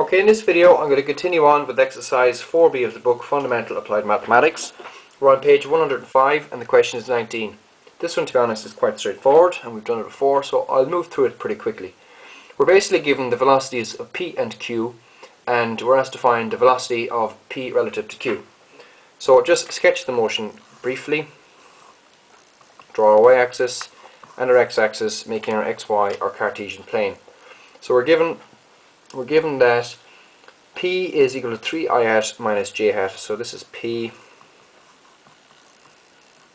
Okay, in this video I'm going to continue on with exercise 4b of the book Fundamental Applied Mathematics. We're on page 105 and the question is 19. This one, to be honest, is quite straightforward and we've done it before, so I'll move through it pretty quickly. We're basically given the velocities of p and q, and we're asked to find the velocity of p relative to q. So just sketch the motion briefly, draw our y-axis and our x-axis, making our xy our Cartesian plane. So we're given that p is equal to 3 I hat minus j hat, so this is p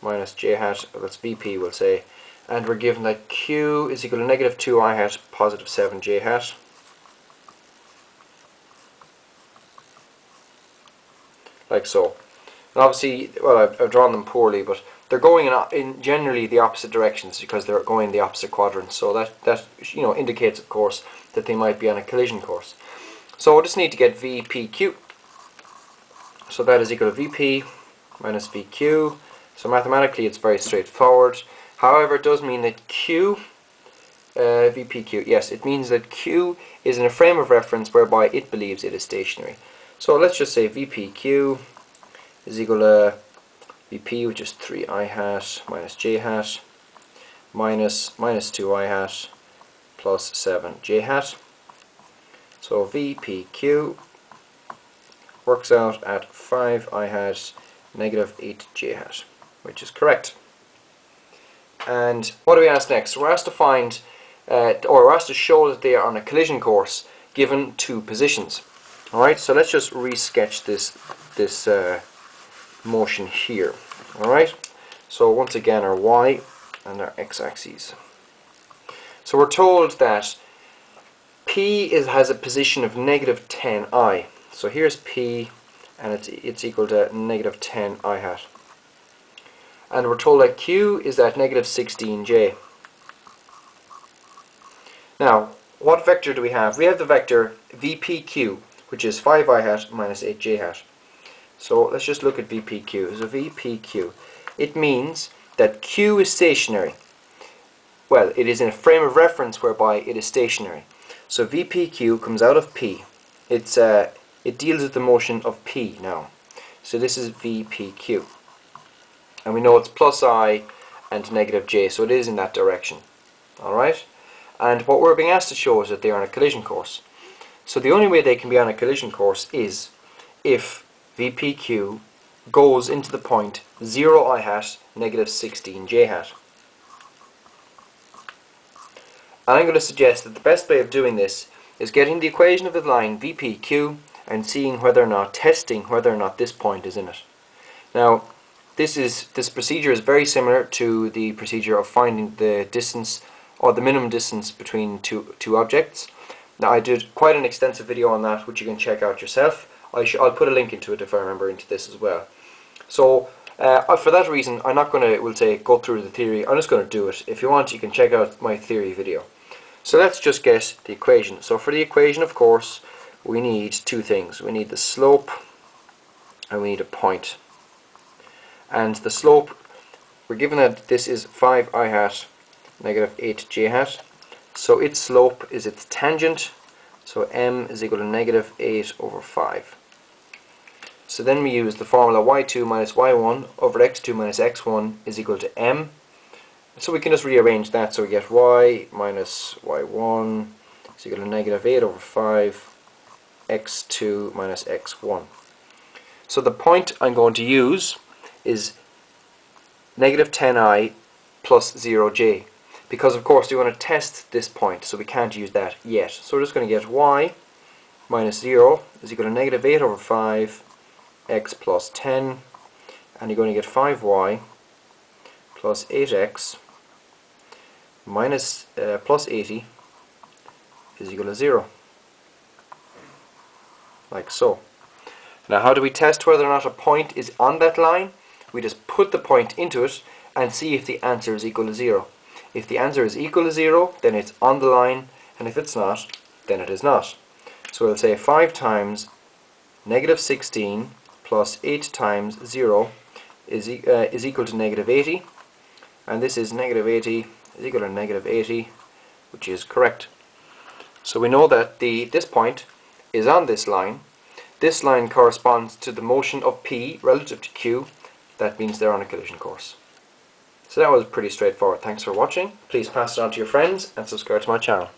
minus j hat, that's vp we'll say, and we're given that q is equal to negative 2 I hat positive 7 j hat. Like so. And obviously, well, I've drawn them poorly, but they're going in generally the opposite directions because they're going in the opposite quadrants, so that indicates, of course, that they might be on a collision course. So we'll just need to get VPQ. So that is equal to VP minus VQ. So mathematically it's very straightforward. However, it does mean that VPQ, yes, it means that Q is in a frame of reference whereby it believes it is stationary. So let's just say VPQ is equal to VP, which is 3 I hat minus j hat minus 2 I hat plus 7 j hat. So VPQ works out at 5 I hat negative 8 j hat, which is correct. And what do we ask next? We're asked to find, or we're asked to show that they are on a collision course given two positions. Alright, so let's just re-sketch this motion here. Alright, so once again our y and our x-axes. So we're told that p has a position of negative 10 I. So here's p and it's equal to negative 10 I hat. And we're told that q is at negative 16 j. Now, what vector do we have? We have the vector vpq, which is 5 I hat minus 8 j hat. So let's just look at vpq. So vpq, it means that q is stationary. Well, it is in a frame of reference whereby it is stationary. So vpq comes out of p. It deals with the motion of p now. So this is vpq. And we know it's plus I and negative j, so it is in that direction. Alright? And what we're being asked to show is that they are on a collision course. So the only way they can be on a collision course is if VPQ goes into the point 0 I hat negative 16 j hat. And I'm going to suggest that the best way of doing this is getting the equation of the line VPQ and seeing testing whether or not this point is in it. Now, this procedure is very similar to the procedure of finding the distance or the minimum distance between two objects. Now, I did quite an extensive video on that, which you can check out yourself. I'll put a link into it if I remember into this as well. So for that reason, I'm not going to, go through the theory. I'm just going to do it. If you want, you can check out my theory video. So let's just get the equation. So for the equation, of course, we need two things. We need the slope and we need a point. And the slope, we're given that this is 5 I hat negative 8 j hat. So its slope is its tangent. So m is equal to negative 8 over 5. So then we use the formula y2 minus y1 over x2 minus x1 is equal to m. So we can just rearrange that, so we get y minus y1 is equal to negative 8 over 5 x2 minus x1. So the point I'm going to use is negative 10I plus 0j. Because of course we want to test this point, so we can't use that yet. So we're just going to get y minus 0 is equal to negative 8 over 5 x plus 10, and you're going to get 5y plus 8x minus plus 80 is equal to 0. Like so. Now, how do we test whether or not a point is on that line? We just put the point into it and see if the answer is equal to 0. If the answer is equal to 0, then it's on the line, and if it's not, then it is not. So we'll say 5 times negative 16 plus 8 times 0 is equal to negative 80, and this is negative 80 is equal to negative 80, which is correct. So we know that this point is on this line. This line corresponds to the motion of P relative to Q. That means they're on a collision course. So that was pretty straightforward. Thanks for watching. Please pass it on to your friends and subscribe to my channel.